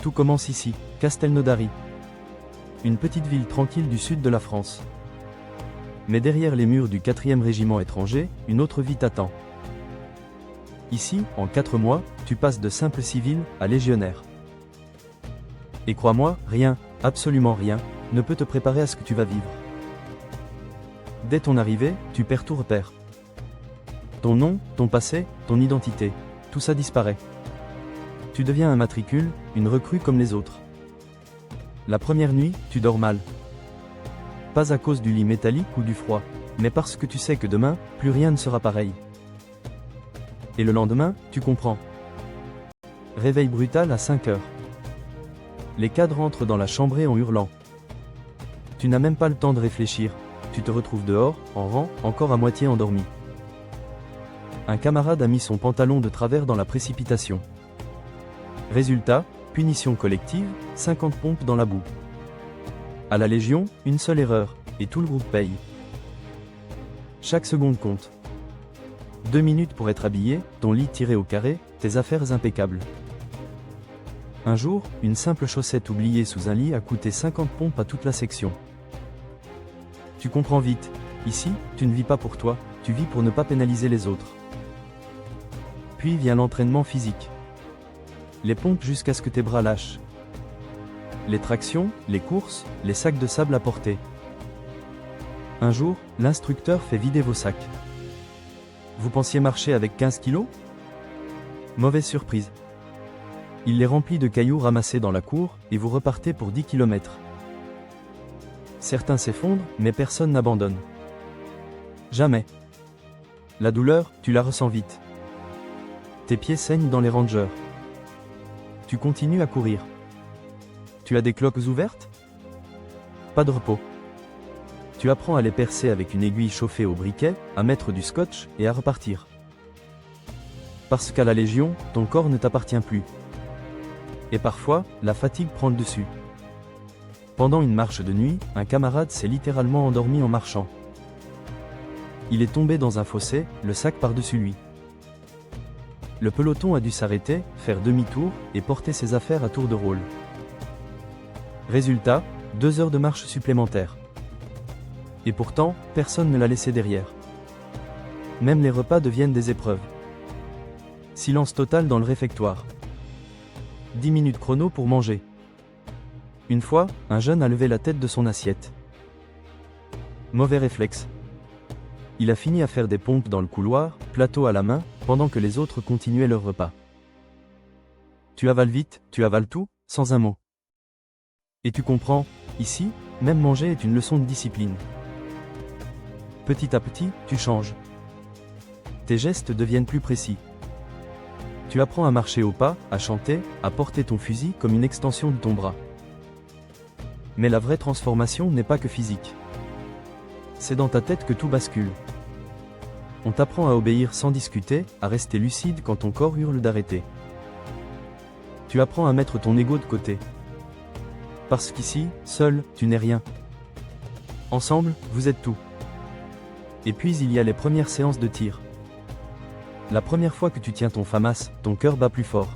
Tout commence ici, Castelnaudary. Une petite ville tranquille du sud de la France. Mais derrière les murs du 4e régiment étranger, une autre vie t'attend. Ici, en 4 mois, tu passes de simple civil à légionnaire. Et crois-moi, rien, absolument rien, ne peut te préparer à ce que tu vas vivre. Dès ton arrivée, tu perds tout repère. Ton nom, ton passé, ton identité, tout ça disparaît. Tu deviens un matricule, une recrue comme les autres. La première nuit, tu dors mal. Pas à cause du lit métallique ou du froid, mais parce que tu sais que demain, plus rien ne sera pareil. Et le lendemain, tu comprends. Réveil brutal à 5 heures. Les cadres entrent dans la chambrée en hurlant. Tu n'as même pas le temps de réfléchir, tu te retrouves dehors, en rang, encore à moitié endormi. Un camarade a mis son pantalon de travers dans la précipitation. Résultat, punition collective, 50 pompes dans la boue. À la Légion, une seule erreur, et tout le groupe paye. Chaque seconde compte. 2 minutes pour être habillé, ton lit tiré au carré, tes affaires impeccables. Un jour, une simple chaussette oubliée sous un lit a coûté 50 pompes à toute la section. Tu comprends vite, ici, tu ne vis pas pour toi, tu vis pour ne pas pénaliser les autres. Puis vient l'entraînement physique. Les pompes jusqu'à ce que tes bras lâchent. Les tractions, les courses, les sacs de sable à porter. Un jour, l'instructeur fait vider vos sacs. Vous pensiez marcher avec 15 kilos? Mauvaise surprise. Il les remplit de cailloux ramassés dans la cour, et vous repartez pour 10 km. Certains s'effondrent, mais personne n'abandonne. Jamais. La douleur, tu la ressens vite. Tes pieds saignent dans les rangers. Tu continues à courir. Tu as des cloques ouvertes? Pas de repos. Tu apprends à les percer avec une aiguille chauffée au briquet, à mettre du scotch et à repartir. Parce qu'à la Légion, ton corps ne t'appartient plus. Et parfois, la fatigue prend le dessus. Pendant une marche de nuit, un camarade s'est littéralement endormi en marchant. Il est tombé dans un fossé, le sac par-dessus lui. Le peloton a dû s'arrêter, faire demi-tour, et porter ses affaires à tour de rôle. Résultat, 2 heures de marche supplémentaires. Et pourtant, personne ne l'a laissé derrière. Même les repas deviennent des épreuves. Silence total dans le réfectoire. 10 minutes chrono pour manger. Une fois, un jeune a levé la tête de son assiette. Mauvais réflexe. Il a fini à faire des pompes dans le couloir, plateau à la main, pendant que les autres continuaient leur repas. Tu avales vite, tu avales tout, sans un mot. Et tu comprends, ici, même manger est une leçon de discipline. Petit à petit, tu changes. Tes gestes deviennent plus précis. Tu apprends à marcher au pas, à chanter, à porter ton fusil comme une extension de ton bras. Mais la vraie transformation n'est pas que physique. C'est dans ta tête que tout bascule. On t'apprend à obéir sans discuter, à rester lucide quand ton corps hurle d'arrêter. Tu apprends à mettre ton ego de côté. Parce qu'ici, seul, tu n'es rien. Ensemble, vous êtes tout. Et puis il y a les premières séances de tir. La première fois que tu tiens ton FAMAS, ton cœur bat plus fort.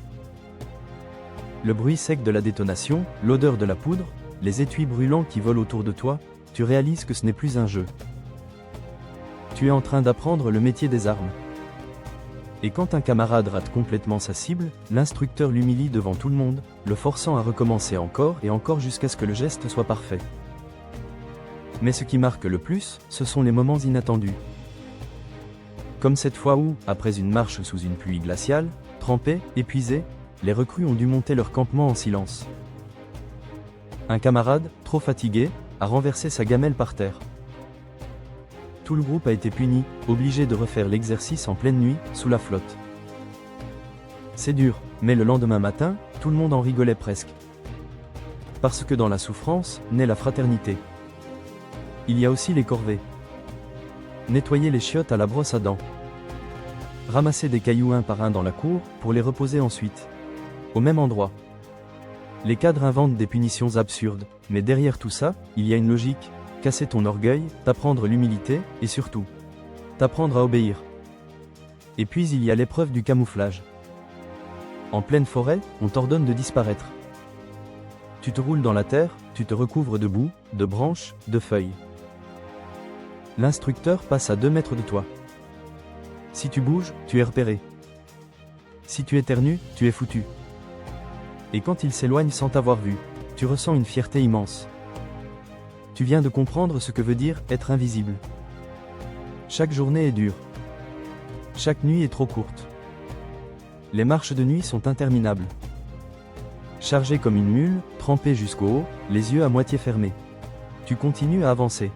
Le bruit sec de la détonation, l'odeur de la poudre, les étuis brûlants qui volent autour de toi, tu réalises que ce n'est plus un jeu. Tu es en train d'apprendre le métier des armes. Et quand un camarade rate complètement sa cible, l'instructeur l'humilie devant tout le monde, le forçant à recommencer encore et encore jusqu'à ce que le geste soit parfait. Mais ce qui marque le plus, ce sont les moments inattendus. Comme cette fois où, après une marche sous une pluie glaciale, trempés, épuisés, les recrues ont dû monter leur campement en silence. Un camarade, trop fatigué, a renversé sa gamelle par terre. Tout le groupe a été puni, obligé de refaire l'exercice en pleine nuit, sous la flotte. C'est dur, mais le lendemain matin, tout le monde en rigolait presque. Parce que dans la souffrance, naît la fraternité. Il y a aussi les corvées. Nettoyer les chiottes à la brosse à dents. Ramasser des cailloux un par un dans la cour, pour les reposer ensuite. Au même endroit. Les cadres inventent des punitions absurdes, mais derrière tout ça, il y a une logique. Casser ton orgueil, t'apprendre l'humilité, et surtout, t'apprendre à obéir. Et puis il y a l'épreuve du camouflage. En pleine forêt, on t'ordonne de disparaître. Tu te roules dans la terre, tu te recouvres de boue, de branches, de feuilles. L'instructeur passe à 2 mètres de toi. Si tu bouges, tu es repéré. Si tu éternues, tu es foutu. Et quand il s'éloigne sans t'avoir vu, tu ressens une fierté immense. Tu viens de comprendre ce que veut dire être invisible. Chaque journée est dure. Chaque nuit est trop courte. Les marches de nuit sont interminables. Chargé comme une mule, trempé jusqu'au haut, les yeux à moitié fermés. Tu continues à avancer.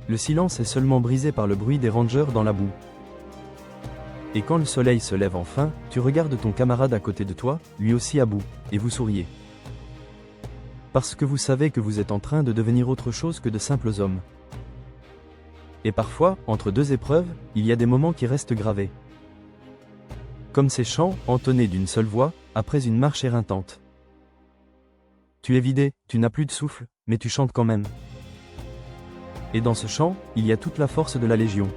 Le silence est seulement brisé par le bruit des rangers dans la boue. Et quand le soleil se lève enfin, tu regardes ton camarade à côté de toi, lui aussi à bout, et vous souriez. Parce que vous savez que vous êtes en train de devenir autre chose que de simples hommes. Et parfois, entre 2 épreuves, il y a des moments qui restent gravés. Comme ces chants, entonnés d'une seule voix, après une marche éreintante. Tu es vidé, tu n'as plus de souffle, mais tu chantes quand même. Et dans ce chant, il y a toute la force de la Légion.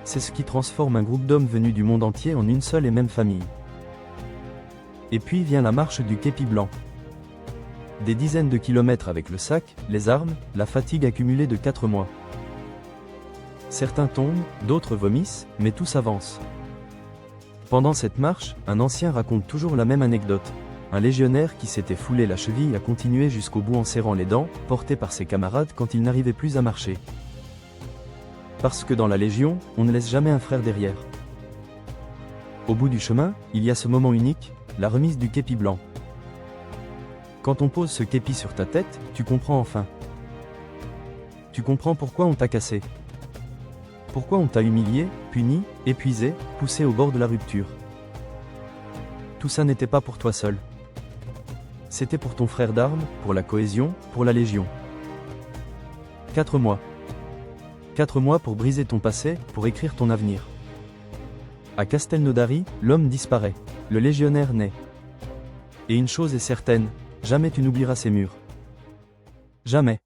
C'est ce qui transforme un groupe d'hommes venus du monde entier en une seule et même famille. Et puis vient la marche du képi blanc. Des dizaines de kilomètres avec le sac, les armes, la fatigue accumulée de 4 mois. Certains tombent, d'autres vomissent, mais tous avancent. Pendant cette marche, un ancien raconte toujours la même anecdote. Un légionnaire qui s'était foulé la cheville a continué jusqu'au bout en serrant les dents, porté par ses camarades quand il n'arrivait plus à marcher. Parce que dans la Légion, on ne laisse jamais un frère derrière. Au bout du chemin, il y a ce moment unique, la remise du képi blanc. Quand on pose ce képi sur ta tête, tu comprends enfin. Tu comprends pourquoi on t'a cassé. Pourquoi on t'a humilié, puni, épuisé, poussé au bord de la rupture. Tout ça n'était pas pour toi seul. C'était pour ton frère d'armes, pour la cohésion, pour la Légion. 4 mois. 4 mois pour briser ton passé, pour écrire ton avenir. À Castelnaudary, l'homme disparaît. Le légionnaire naît. Et une chose est certaine, jamais tu n'oublieras ces murs. Jamais.